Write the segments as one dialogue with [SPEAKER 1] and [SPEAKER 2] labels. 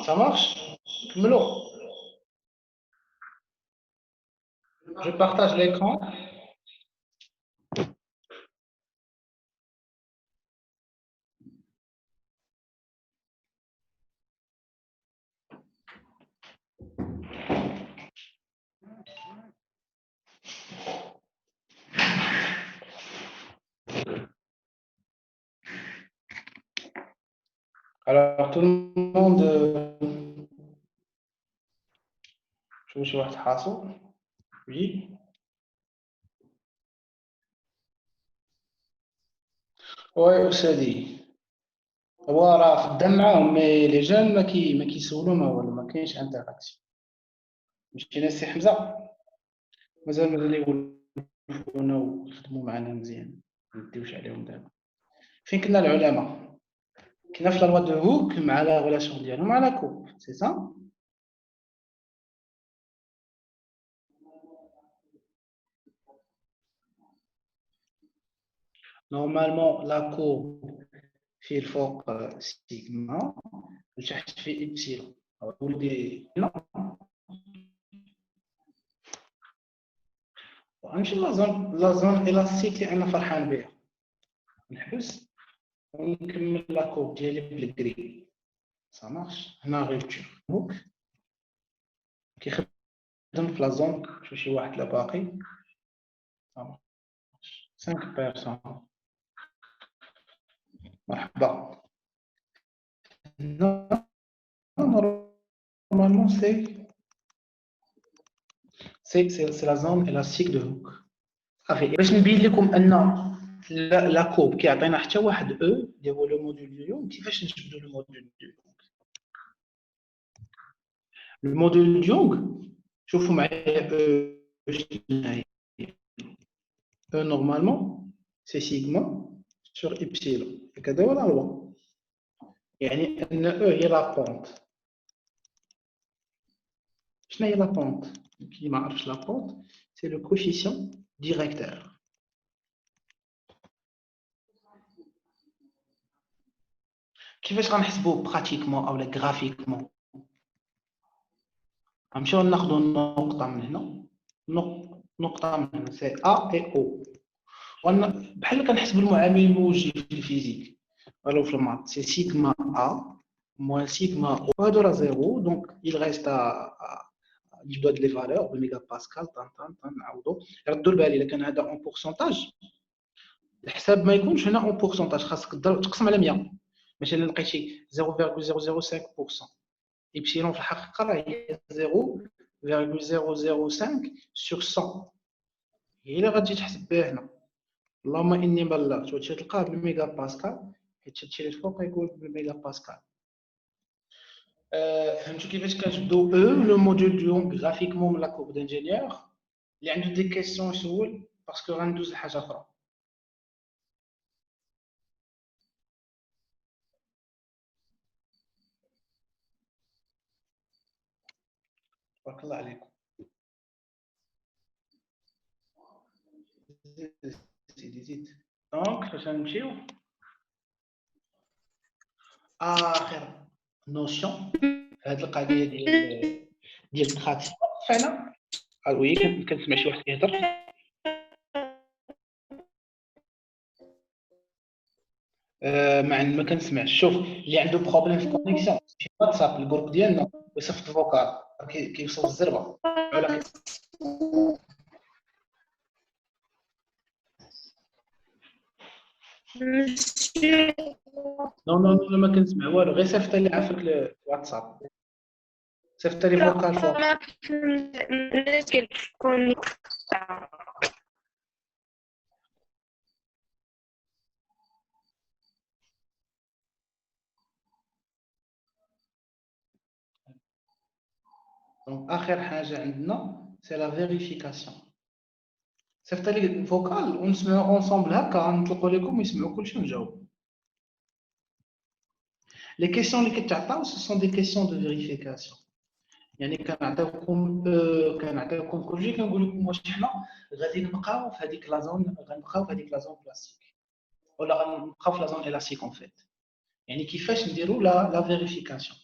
[SPEAKER 1] Ça marche? Je partage l'écran. Alors, tout le monde, je vais voir Hasso. Oui. Oui, c'est dit. هو راه خدام معاهم مي لي جون ما كيسولو ما والو ما كاينش انتراكسيون. مشينا السي حمزه مازال يولفونا ويخدموا معنا مزيان ما نديوش عليهم دابا. فين كنا العلماء؟ كنا في لا لوا دو هوك مع لا غولاسيون ديالهم مع لا كوب سي سا. نورمالمون لا كوب في الفوق سيغما وتحت في إبسيلون. ولدي لا غنمشي لا زون إلاستيك اللي أنا فرحان بها. نحبس ونكمل لا كوب ديالي بالكري. سا مارش. هنا غيبتشر هوك كيخدم في لا زون. شوف شي واحد لا باقي. 5 بيرسون. مرحبا. Normalement, c'est la zone élastique de Hooke. صافي باش نبين لكم ان لا كوب كيعطينا حتى واحد او اللي هو لو موديل دو يونغ. كيفاش نجبدوا لو موديل دو يونغ؟ لو موديل دو يونغ شوفوا معايا او نورمالمون سي سيغما سور ايبسيلون. هكذا ولا لوا؟ يعني ان او هي لا بونت. شنو هي لا بونت؟ كي ما عرفش لا بونت سي لو كوفيسيون ديريكتور. كيفاش غنحسبوه براتيكمون او غرافيكمون؟ غنمشيو ناخذوا النقطه من هنا. نقطه من هنا سي ا اي او. بحال كنحسبوا المعامل الموجي في الفيزيك ولا في المات. سي سيغما ا موان سيغما او. هادو راه زيرو دونك il reste يبداو هاد لي فالور بالميغا باسكال. طن نعاودوا ردوا البال الا كان هذا اون بورسونتاج. الحساب ما يكونش هنا اون بورسونتاج. خاصك تقسم على 100. ماشي الا لقيتي 0.005%. إبسيلون في الحقيقة راه هي 0.005 sur 100. هي اللي غتجي تحسب بها هنا. اللهم إني بلغت. وتمشي تلقاه بالميغا باسكال حيت هادشي اللي فوق يقول بالميغا باسكال. فهمتوا كيفاش كنجبدو لو موديل دو يونغ غرافيكمون من لا كورب دانجينيور؟ اللي عنده دي كيسيون يسول باسكو غندوز لحاجة أخرى. تبارك الله عليكم. زيد. دونك فاش غنمشيو آخر نوسيون هاد القضية ديال التراكسيون. فعلا وي كنسمع شي واحد كيهضر. ما كنسمعش. شوف اللي عنده بروبليم في الكونيكسيون في واتساب الجروب ديالنا يصيفط الفوكال كيوصل الزربه ولا نو ما كنسمع والو. غير صيفط لي عافاك الواتساب. صيفط لي فوكال فوق. دونك اخر حاجه عندنا سي لا فيريفيكاسيون. صيفط لي الفوكال ونسمعوا اونصومبل هكا نطلقوا لكم ويسمعوا كلشي ونجاوب. لي كيسيون اللي كتعطاو سو سون دي كيسيون دو فيريفيكاسيون. يعني كنعطيوكم كلشي كنقول لكم واش حنا غادي نبقاو في هذيك لا زون. غنبقاو في هذيك لا زون بلاستيك ولا غنبقاو في لا زون الاستيك اون فيت. يعني كيفاش نديروا لا فيريفيكاسيون.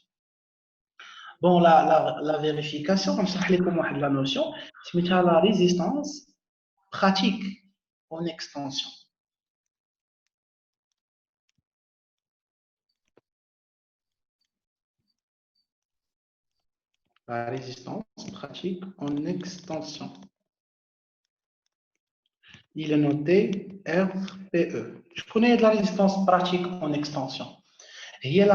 [SPEAKER 1] Bon, la vérification, comme ça, la notion, c'est la résistance pratique en extension. La résistance pratique en extension. Il est noté RPE. Je connais la résistance pratique en extension. Il y a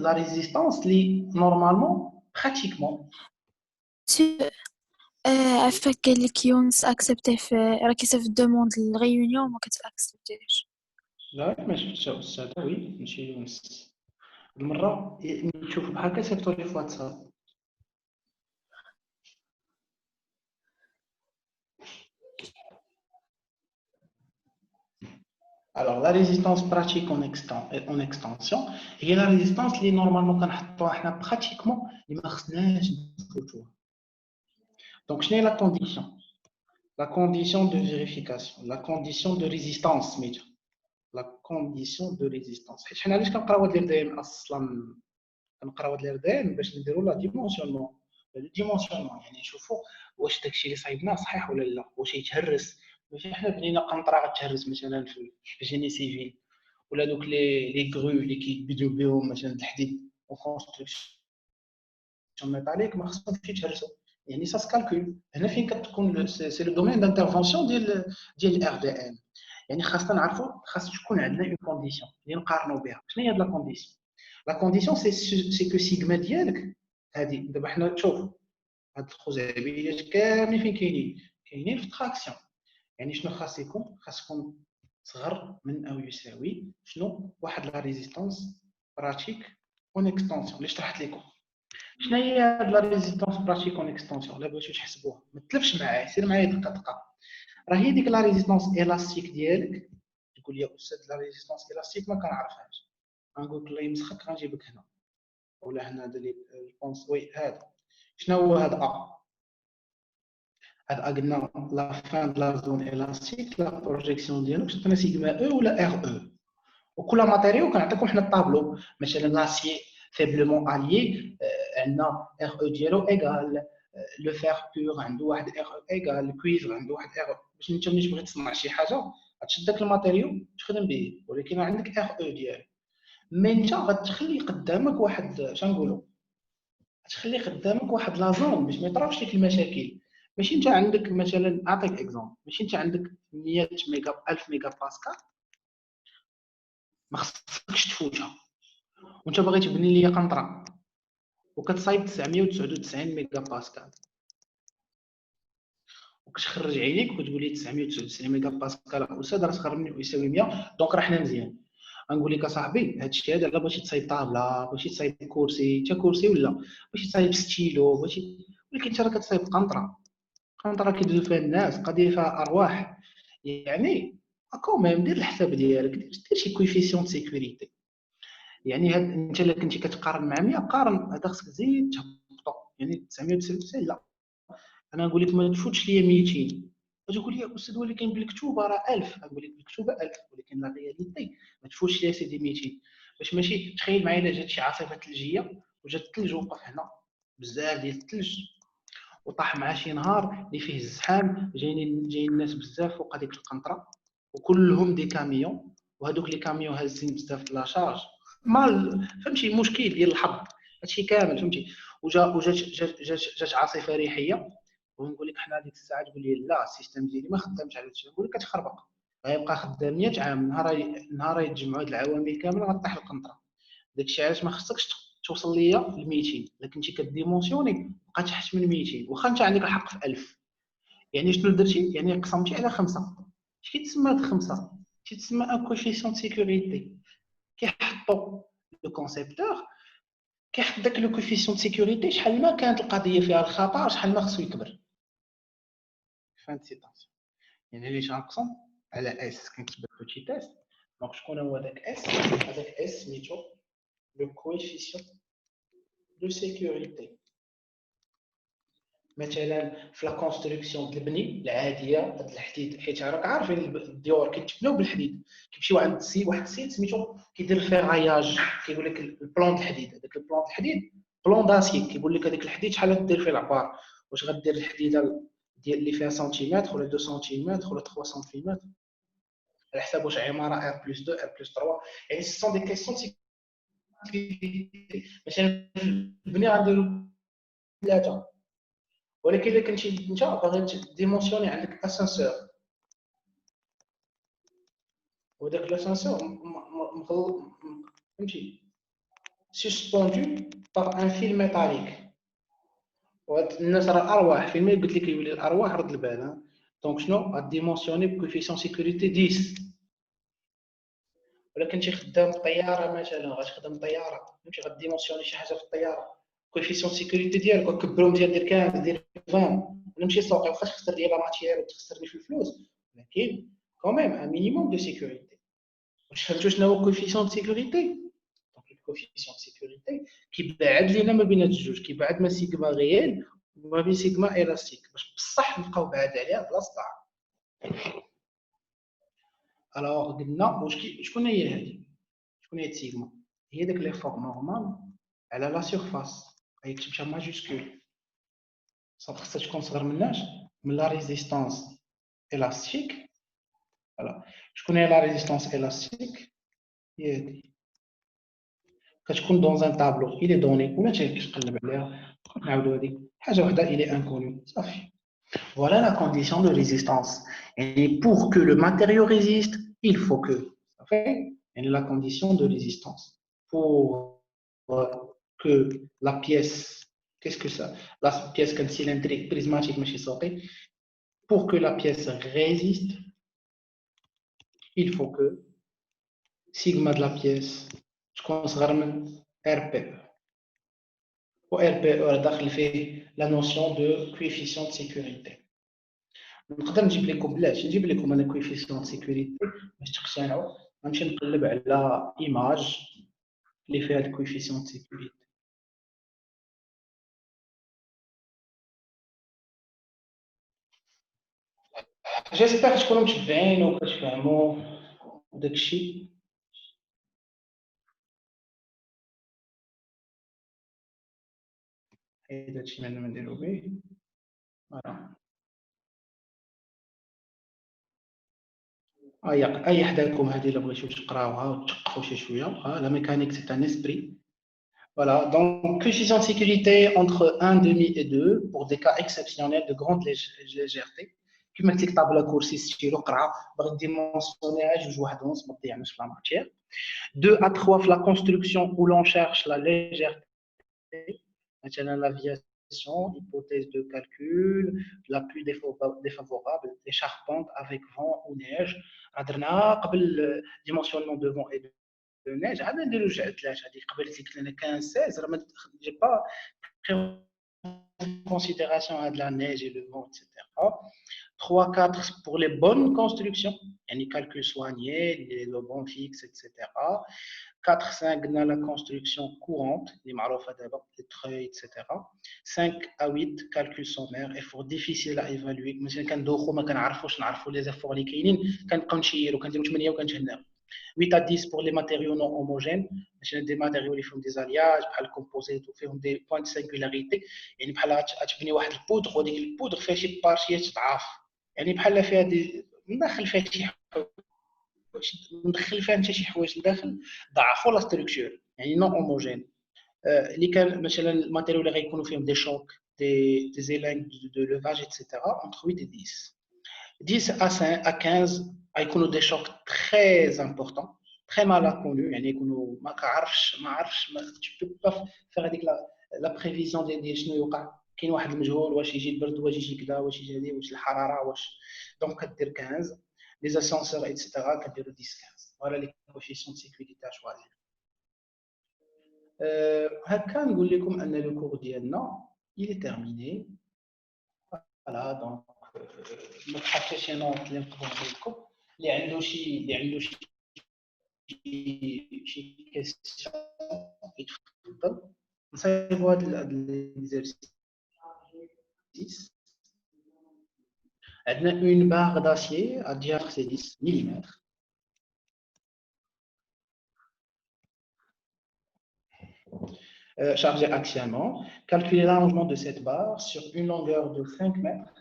[SPEAKER 1] la résistance qui, normalement, pratiquement.
[SPEAKER 2] عفاك قال لك يونس اكسبتي راكي في الدوموند الريونيون ما كتاكسبتيش.
[SPEAKER 1] لا ما شفتش الاستاذ وي ماشي يونس المره نشوف بحال هكا صيفطوا لي في واتساب. Alors, la résistance pratique en extension هي la résistance اللي normalement كنحطوها حنا pratiquement اللي ما خصناش نفوتوها. Donc, شنو هي la condition? La condition de vérification, la condition de résistance سميتها. La condition de résistance. حيت حنا علاش كنقراو هاد الردايم اصلا كنقراو هاد الردايم باش نديرو لا ديمونسيونمون. الديمونسيونمون يعني نشوفوا واش داكشي اللي صايبناه صحيح ولا لا، واش يتهرس. ماشي حنا بنينا قنطره غتهرس مثلا في الجيني سيفيل، ولا دوك لي غرو اللي كيبداو بهم مثلا الحديد او كونستركسيون ميتاليك ما خصهمش يتهرسوا. يعني سا سكالكول هنا فين كتكون سي لو دومين دانترفونسيون ديال الار دي ان. يعني خاصنا نعرفوا خاص تكون عندنا اون كونديسيون اللي نقارنوا بها. شنو هي هاد لا كونديسيون؟ لا كونديسيون سي كو سيغما ديالك هادي. دابا حنا تشوف هاد الخزعبيات كاملين فين كاينين في التراكسيون. يعني شنو خاص يكون؟ خاص يكون صغر من او يساوي شنو؟ واحد لا ريزيستانس براتيك اون اكستنسيون اللي شرحت لكم. شنو هي هاد لا ريزيستانس براتيك اون اكستنسيون؟ لا بغيتو تحسبوها ما تلفش معايا، سير معايا دقه دقه. راه هي ديك لا ريزيستانس الاستيك ديالك. تقول لي استاذ لا ريزيستانس الاستيك ما كنعرفهاش. غنقول لك الله يمسخك غنجيبك هنا ولا هنا ديال البونس. وي هذا شنو هو هذا هذا قلنا لا فان لا زون الاستيك لا بروجيكسيون ديالو شفتنا سيغما او ولا ار او. وكل ماتيريو كنعطيكم حنا الطابلو. مثلا لاسيي فيبلمون اليي عندنا ار او ديالو ايغال لو فير بور عنده واحد ار او ايغال الكويفر عنده واحد ار او. باش انت ملي تبغي تصنع شي حاجه غتشد داك الماتيريو تخدم به، ولكن عندك ار او ديالو. مي انت غتخلي قدامك واحد شنقولوا تخلي قدامك واحد لا زون باش ما يطراوش لك المشاكل. ماشي انت عندك مثلا اعطيك اكزومبل، ماشي انت عندك 100 ميجا 1000 ميجا باسكال ما خصكش تفوتها، وانت باغي تبني لي قنطره وكتصايب 999 ميجا باسكال وكتخرج عينيك وتقول لي 999 ميجا باسكال استاذ راه صغر مني ويساوي 100 دونك راه حنا مزيان. غنقول لك اصاحبي هادشي هذا لا بغيتي تصايب طابله، بغيتي تصايب كرسي حتى كرسي، ولا بغيتي تصايب ستيلو، بغيتي، ولكن انت راه كتصايب قنطره كيدوزو فيها الناس، قضيه فيها ارواح. يعني كوميم دير الحساب ديالك، دير شي كويفيسيون سيكوريتي. يعني هاد انت الا كنتي كتقارن مع 100 قارن، هذا خصك تزيد تهبطو. يعني 999 لا، انا نقول لك ما تفوتش ليا 200. تقول لي استاذ ولكن بالكتوبه راه 1000. نقول لك بالكتوبه 1000 ولكن لا رياليتي ما تفوتش ليا سيدي 200. باش ماشي تخيل معايا الا جات شي عاصفه ثلجيه وجات الثلج وقف هنا بزاف ديال الثلج وطاح مع شي نهار اللي فيه الزحام، جايين الناس بزاف فوق هذيك القنطره وكلهم دي كاميون، وهذوك لي كاميون هازين بزاف لا شارج مال، فهمتي مشكل ديال الحظ هادشي كامل فهمتي. وجات عاصفه ريحيه ونقول لك حنا ديك الساعه تقول لي لا السيستم ديالي ما خدامش على هادشي، نقول لك كتخربق غيبقى خدام 100 عام. نهار يتجمعوا هاد العوامل كامله غطيح القنطره. داكشي علاش ما خصكش توصل ليا ل 200. الا كنتي كديمونسيوني بقى تحت من 200 واخا انت عندك الحق في 1000. يعني شنو درتي؟ يعني قسمتي على 5. اش كيتسمى هاد 5؟ كيتسمى ان كوفيسيون سيكوريتي. كيحطوا لو كونسيبتور كيحط داك لو كوفيسيون سيكوريتي شحال ما كانت القضيه فيها الخطر شحال ما خصو يكبر. فهمت سيتاسيون؟ يعني اللي غنقسم على اس كنكتب بوتي تيست. دونك شكون هو داك اس؟ هذاك اس سميتو لو كوفيسيون دو سيكوريتي. مثلا في لا كونستركسيون ديال البني العاديه هاد الحديد، حيت راك عارفين الديور كيتبناو بالحديد. كيمشيو عند واحد السيد سميتو كيدير الفيغاياج، كيقول لك البلون د الحديد. هذاك البلون د الحديد بلون داسي كيقول لك هذاك الحديد شحال غدير فيه العبار، واش غدير الحديده ديال اللي فيها سنتيمتر ولا 2 سنتيمتر ولا 3 سنتيمتر، على حساب واش عماره ار بلس 2 ار بلس 3. يعني سي سون دي كيسيون مثلا في البنيه غنديروا 3، ولكن الا كنتي انت باغي ديمونسيوني عندك اسانسور، وداك الاسانسور فهمتي سسبوندو باغ ان فيل ميتاليك، وهاد الناس راه ارواح فين ما قلت لك يولي الارواح رد البال. دونك شنو غاديمونسيوني بكوفيسيون سيكوريتي 10، ولكن شي خدام طياره مثلا غتخدم طياره فهمتي غاديمونسيوني شي حاجه في الطياره كوفيسيون سيكوريتي ديالك وكبرهم دير 15 دير 20 نمشي سوقي واخا تخسر ديال لا ماتيير وتخسرني في الفلوس، ولكن كوميم ان مينيموم دو سيكوريتي. واش فهمتوا شنو هو كوفيسيون سيكوريتي؟ دونك الكوفيسيون سيكوريتي كيبعد لينا ما بين هاد الجوج، كيبعد ما سيغما ريال وما بين سيغما الاستيك باش بصح نبقاو بعاد عليها بلا صداع. الوغ قلنا شكون هي هذه؟ شكون هي سيغما؟ هي داك لي فور نورمال على لا سيرفاس، هي كتبتها ماجيسكول خاصها تكون صغر مناش من لا ريزيستانس الاستيك. فوالا شكون هي لا ريزيستانس الاستيك؟ هي هذه كتكون دون ان طابلو الي دوني ولا انت كتقلب عليها نعاودو هذيك حاجه وحده الي انكوني صافي. Voilà la condition de résistance. Et pour que le matériau résiste, il faut que. Ça fait la condition de résistance. Pour que la pièce, qu'est-ce que ça? La pièce cylindrique prismatique, pour que la pièce résiste, il faut que sigma de la pièce, je considère RP. Ou RP, la notion de coefficient de sécurité. نقدر نجيب لكم بلاش نجيب لكم انا كويفيسيون سيكوريتي باش تقتنعوا. غنمشي نقلب على ايماج اللي فيها الكويفيسيون سيكوريتي. جيسبر تكونوا متبعين وكتفهموا داكشي. حيد هادشي اللي نديرو به. فوالا اي حداكم هذه الا بغيتو تقراوها وتثقفوا شي شويه. لا ميكانيك سي ان اسبري. Voilà, donc coefficient de sécurité entre 1,5 et 2 pour des cas exceptionnels de grande légèreté. كما قلت لك طابله كرسي ستيلو قرعه باغي ديمونسيونيها جوج وحدهم ما تضيعناش في لا ماتيير. 2 à 3 في la construction où l'on cherche la légèreté. Maintenant l'aviation, hypothèse de calcul, la pluie défavorable, les charpentes avec vent ou neige. هضرنا قبل dimensionnement de vent et de neige عاد نديرو جوج ثلاثه هذيك قبل قلت لنا 15 16 راه ما جي با considération de la neige et le vent, etc. 3-4 pour les bonnes constructions, les calculs soignés, le bon fixe, etc. 4-5 dans la construction courante, les treuils, etc. 5-8 calculs sommaires, efforts difficiles à évaluer. مثلا كندوخو ما كنعرفوش نعرفوا les efforts اللي كاينين كنبقاو نشيرو كنديرو 8 وكنتهناو. 8 à 10 pour les matériaux non homogènes, des matériaux qui font des alliages, بحال الكومبوزيت وفيهم des points de singularité. يعني بحال غتبني واحد البودغ وديك البودغ فيها شي بارشيات ضعاف، يعني بحال فيها ندخل فيها شي ندخل فيها انت شي حوايج لداخل ضعفوا لا ستركتور يعني نون هوموجين. اللي كان مثلا الماتيريال اللي غيكونوا فيهم دي شوك دي زيلانغ دو لوفاج اتسيتيرا entre 8 et 10. 10 à 15 غيكونوا دي شوك très importants très mal connus، يعني يكونوا ما عرفتش ما تشوف في هذيك لا بريفيزيون ديال شنو يوقع. كاين واحد المجهول واش يجي البرد واش يجي كذا واش يجي هذه واش الحراره واش. دونك كدير 15 لي اسانسور ايتترا كديروا 10 15. فوالا لي كوفيسيون دو سيكوريتي شوالين. هكا نقول لكم ان لو كور ديالنا il est terminé. فوالا دونك ما بقاش حتى شي نوط اللي نقدر نقول لكم اللي عنده شي كيسيون يتفضل. نصايبوا هاد ليزيرسيس. عندنا اون باغ داسيي à diamètre c'est 10 mm. chargé axialement. Calculer l'allongement de cette barre sur une longueur de 5 mètres.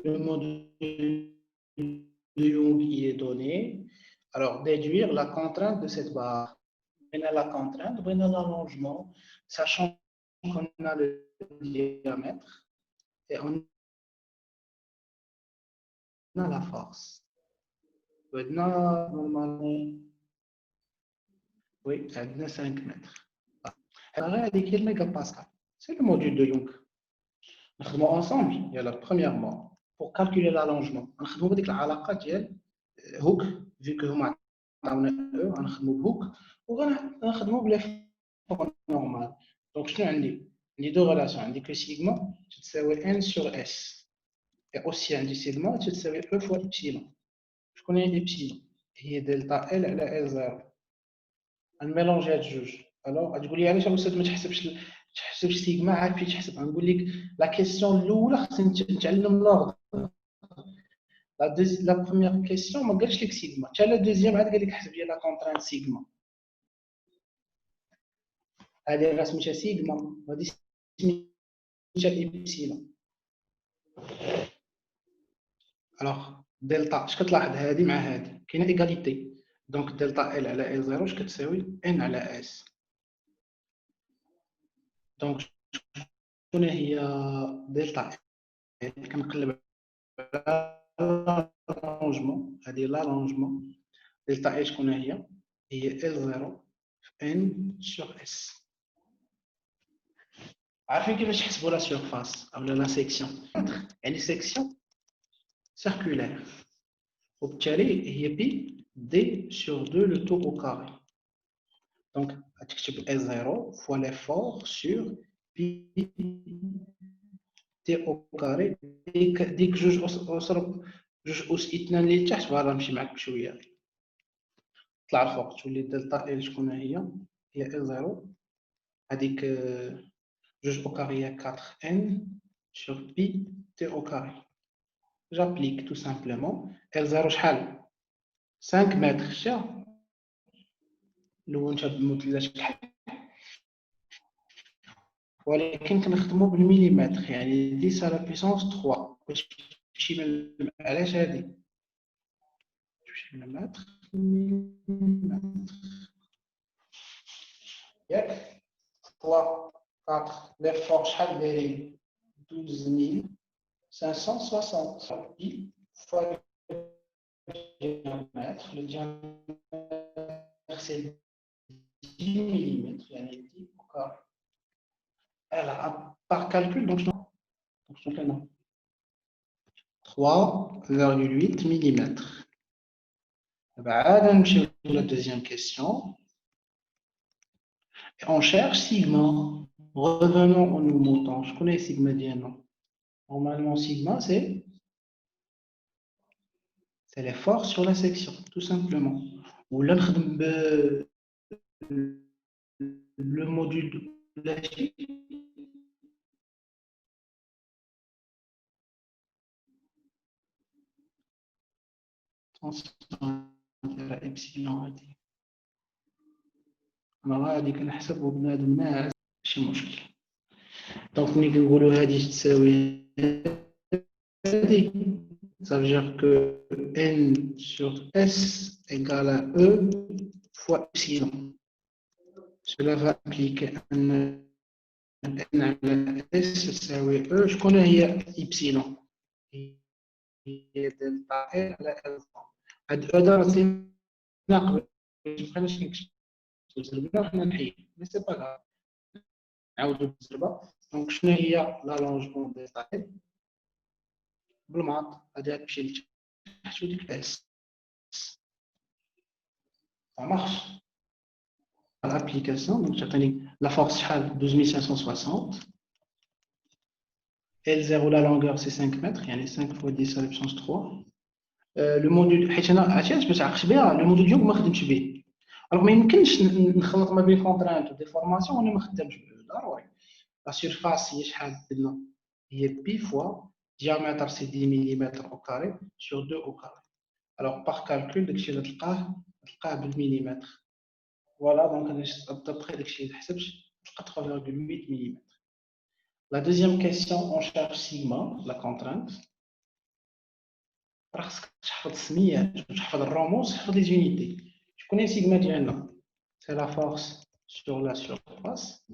[SPEAKER 1] Le module de Young qui est donné. Alors, déduire la contrainte de cette barre. On a la contrainte, on a l'allongement, sachant qu'on a le diamètre et on a la force. Normalement, oui, on a 5 mètres. C'est le module de Young. Nous ensemble, il y a la premièrement, pour calculer l'allongement. On va dire la alaqa ديال hook, vu que هما عطاونا E, غنخدموا بhook وغنخدموا بلي فورم نورمال. دونك شنو عندي؟ عندي دو ريلاسيون، عندي que sigma تساوي n sur s et aussi عندي sigma تساوي E fois epsilon. شكون هي epsilon؟ هي دلتا L على L0. غنميلونجي هاد الجوج. الوغ غتقول لي علاش الاستاذ ما تحسبش سيغما عاد فين تحسب؟ غنقول لك لا كيسيون الاولى خصني نتعلم لوغ. لا بروميير كيسيون ما قالش لك سيغما، حتى لا دوزيام عاد قال لك حسب لي لا كونترانت سيغما. هذه راه سميتها سيغما وهذه سميتها ايبسيلون. الوغ دلتا اش كتلاحظ هذه مع هذه كاينه ايغاليتي، دونك دلتا ال على ال 0 اش كتساوي ان على اس. دونك شكون هي دلتا ال؟ كنقلب على l'allongement, هذه l'allongement دلتا ال شكون هي L0 في N sur S. عارفين كيفاش نحسبوا لا سيرفاس او لا سيكسيون؟ يعني سيكسيون سيركولير وبالتالي هي بي دي sur 2 le tour au carré. Donc غتكتب L0 fois l'effort sur pi t au carré. ديك جوج أس 2 اللي تحت فوالا نمشي معاك بشويه طلع الفوق تولي دلتا ال شكون هي ال 0 هذيك جوج او كاري 4 n sur pi t au carré. J'applique tout simplement ال 0 شحال 5 متر شا لو انت بمثلث شحال، ولكن كنخدموا بالمليمتر يعني 10 على بيسونس 3 باش تمشي من علاش هذه تمشي بالمتر ياك 3 4 l'effort شحال دايرين 12560 pi fois le diamètre. Le diamètre c'est 10 mm يعني 10 au carré. Alors par calcul donc je fais 3,8 mm. بعد نمشيو la deuxième question. Et on cherche sigma. Revenons au nouveau montant. Je connais sigma diano. Normalement, sigma, c'est l'effort sur la section, tout simplement. Ou là, le module de la J. epsilon هذه انا غادي كنحسبوا بنادم ناعس ماشي مشكل. دونك ملي كنقولوا هذه تساوي هذه ça veut dire que n sur s égale à e fois epsilon. Cela va impliquer n على s تساوي e. شكون هي epsilon؟ هي دلتا ال على ال. هاد هذا ناقص بقيناش نكتب الزربه حنا نحيد مي سي با غاف نعاودو الزربه. دونك شنو هي لالونجمون دلتا ال بالماط غادي تمشي لتحت وديك اس ça marche. L'application donc تعطيني la force شحال 12560 L0 la longueur c'est 5 mètres يعني 5 fois 10 à la puissance 3. لو موديل حيت انا عرفتي باش تعقش بها لو موديل ديالك ما خدمتش به. الوغ ما يمكنش نخلط ما بين كونترانت و ديفورماسيون وانا ما خدامش به ضروري. La surface est pi fois diamètre c'est 10 mm au carré sur 2 au carré. Alors par calcul, le millimètre. Voilà, donc d'après le 3,8 mm. La deuxième question, on cherche sigma, la contrainte. Parce que les unités. Je connais sigma diana. C'est la force sur la surface.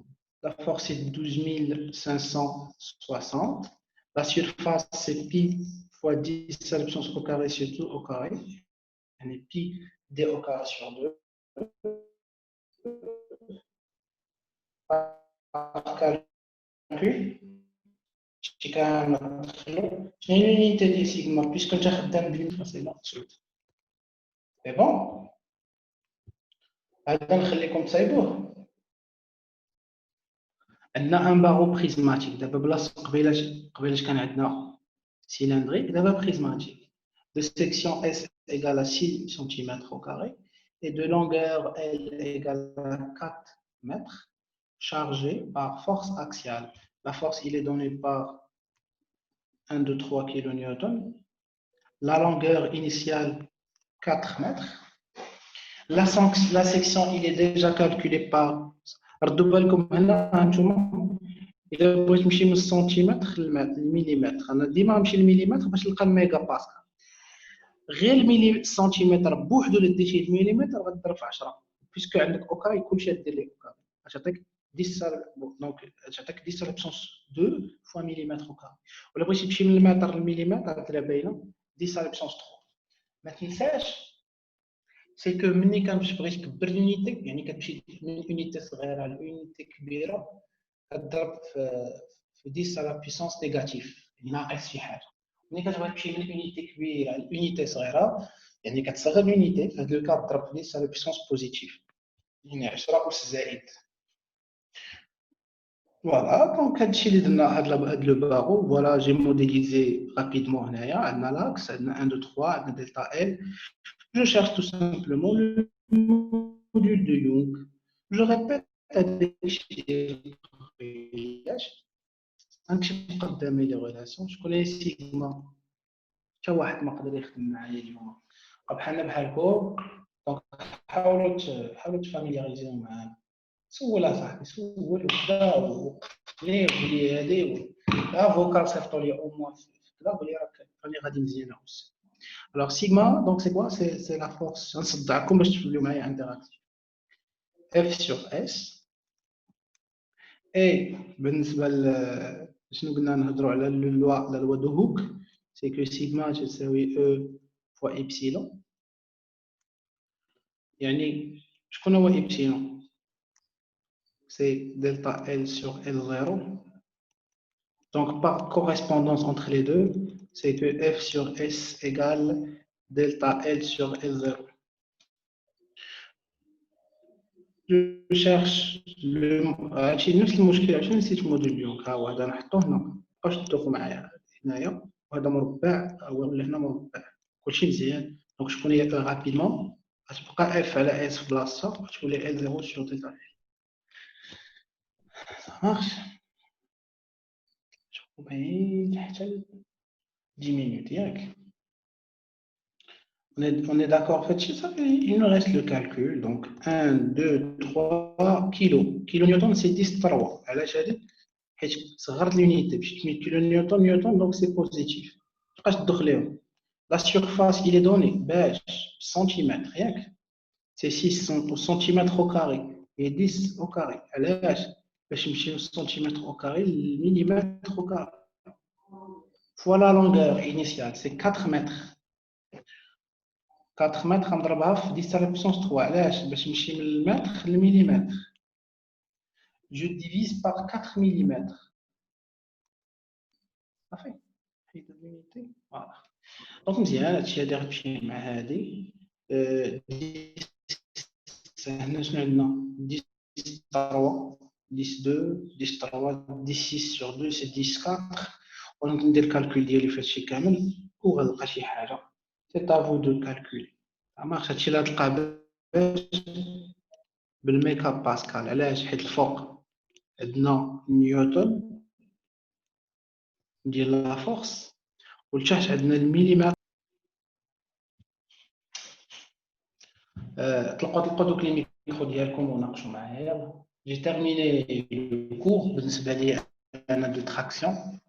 [SPEAKER 1] La force est 12 560. La surface, c'est pi fois 10 à la puissance au carré sur 2 au carré. Et pi d au carré sur 2. Par calcul, j'ai une unité de sigma, puisque j'ai خدام بالunité précédente. C'est bon. هذا نخليكم تصايبوه. عندنا ان باغو بريزماتيك دابا بلاصه قبيلاش كان عندنا cylindrique دابا بريزماتيك de section S égale à 6 cm au carré et de longueur L égale à 4 mètres chargé par force axiale. La force il est donnée par 1, 2, 3 kN. La longueur initiale 4 mètres. La section il est déjà calculée par ردوا بالكم هنا هانتوما اذا بغيت نمشي من السنتيمتر للمليمتر انا ديما نمشي للمليمتر باش نلقى الميجا باسكال غير السنتيمتر بوحدو اللي ديتي المليمتر غضرب في 10 بيسكو عندك اوكاي كلشي دير ليه اوكاي غتعطيك 10 دونك تعطيك 10 بسونس 2 فوا مليمتر اوكاي ولا بغيتي تمشي من المتر للمليمتر غتلقى باينه 10 بسونس 3 ما تنساش سي كو ملي كتبغي تكبر لونيتي يعني كتمشي من اونيتي صغيره لونيتي كبيره كتضرب في 10 على بيسونس نيجاتيف ناقص شي حاجه ملي كتبغي تمشي من اونيتي كبيره لونيتي صغيره يعني كتصغر لونيتي في هذا لو كا تضرب في 10 على بيسونس بوزيتيف يعني 10 اس زائد. فوالا دونك هادشي اللي درنا هاد لو باغو. فوالا جي موديليزي رابيدمون. هنايا عندنا لاكس عندنا 1 2 3 عندنا دلتا ال. Je cherche tout simplement le module de Young. Je répète غنمشي قدامي لي ريلاسيون. شكون هي سيغما؟ حتى واحد ما قدر يخدم معايا اليوم. بحالنا بحالكم دونك حاولوا تفاميلياريزيو معانا. سول اصاحبي سول وكذا وقفني وقولي هادي لا فوكال صيفطوا لي او موان كذا قولي راك راني غادي مزيانه. Alors sigma, donc c'est quoi? C'est la force. Comme je te l'ai interactif. F sur S. Et بالنسبة شنو قلنا نهضروا على la loi de Hooke, c'est que sigma تساوي E fois epsilon. يعني شكون هو epsilon? C'est delta L sur L0. Donc par correspondance entre les deux, c'est que F sur S égale delta L sur L0. Je cherche هادشي نفس المشكل عشان نسيت موديل يونغ. ها هو هذا نحطوه هنا باش تدوخوا معايا هنايا وهذا مربع ولا هنا مربع كلشي مزيان. دونك شكون هي رابيدمون غتبقى اف على اس في بلاصتها غتولي ال 0 سور دلتا ال. مارش شوفوا بعيد حتى 10 minutes ياك. On est d'accord, en fait, il nous reste le calcul. Donc, 1, 2, 3 kilos. Kilonewton, c'est 10 3. Alors, j'ai dit, c'est l'unité. Kilonewton, newton, donc c'est positif. La surface, il est donné. Centimètre, rien que. C'est 6 centimètres au carré et 10 au carré. Alors, je me centimètre au carré, millimètre au carré. Voilà la longueur initiale, c'est 4 mètres. 4 mètres غنضربها في 10 على puissance 3 علاش باش نمشي من المتر للمليمتر. Je divise par 4 mm. صافي حيد اليونيتي. فوالا دونك مزيان هادشي هادي غتمشي مع هادي. هنا شنو عندنا 10 3 10 2 10 3 10 6 sur 2 c'est 10 4. وندير الكالكول ديالي في هادشي كامل وغنلقى شي حاجه. C'est à vous de calculer. مارش هادشي اللي غتلقاه بالميكا باسكال. علاش؟ حيت الفوق عندنا نيوتن ديال لا فورس، ولتحت عندنا المليمتر. طلقوا دوك لي ميكرو ديالكم وناقشوا معايا. يلا جي تيرميني لو كور بالنسبه لي انا دو تراكسيون.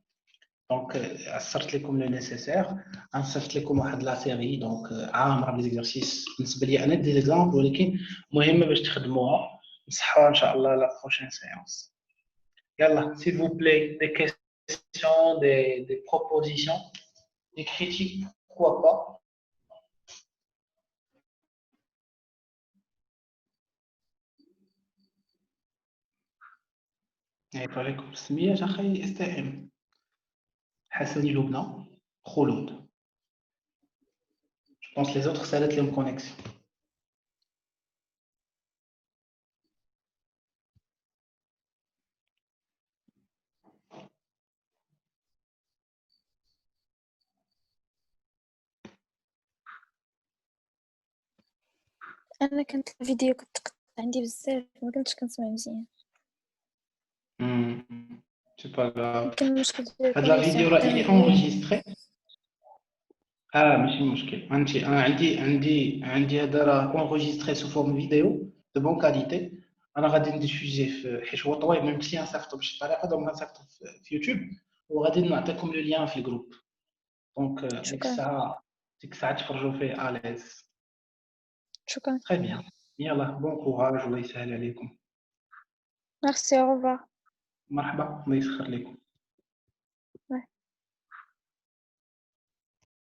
[SPEAKER 1] دونك عصرت لكم لو نيسيسير، عصرت لكم واحد لا سيري دونك عامره بليزيرسيس بالنسبه لي انا دي ليزامبل، ولكن مهمه باش تخدموها نصحوها ان شاء الله لا بروشين سيونس. يلا s'il vous plaît des questions, des propositions, des critiques, pourquoi pas. يعيط عليكم السميات اخي استعين. حسن لبنى خلود. Je pense les autres سالت لهم كونيكسيون.
[SPEAKER 2] انا كنت الفيديو كنت عندي بزاف ما كنتش كنسمع مزيان.
[SPEAKER 1] C'est pas grave.
[SPEAKER 2] يمكن المشكل ديال
[SPEAKER 1] هاد لا فيديو راه
[SPEAKER 2] الكونيكسيون
[SPEAKER 1] إلي
[SPEAKER 2] حتى هي.
[SPEAKER 1] انجستري. ماشي مشكل. فهمتي انا عندي هذا راه انجستري سو فورم فيديو دو بون كاليتي. انا غادي نديفوزي حيت هو طويل ما يمكنش نصيفطو بشي طريقه، دونك غنصيفطو في يوتيوب وغادي نعطيكم لو ليان في الجروب. دونك
[SPEAKER 2] شكرا
[SPEAKER 1] ديك الساعه تفرجوا فيه اليز.
[SPEAKER 2] شكرا.
[SPEAKER 1] تري بيان. يلا بون كوراج والله يسهل عليكم.
[SPEAKER 2] ميرسي، au revoir.
[SPEAKER 1] مرحبا الله يسخر لكم.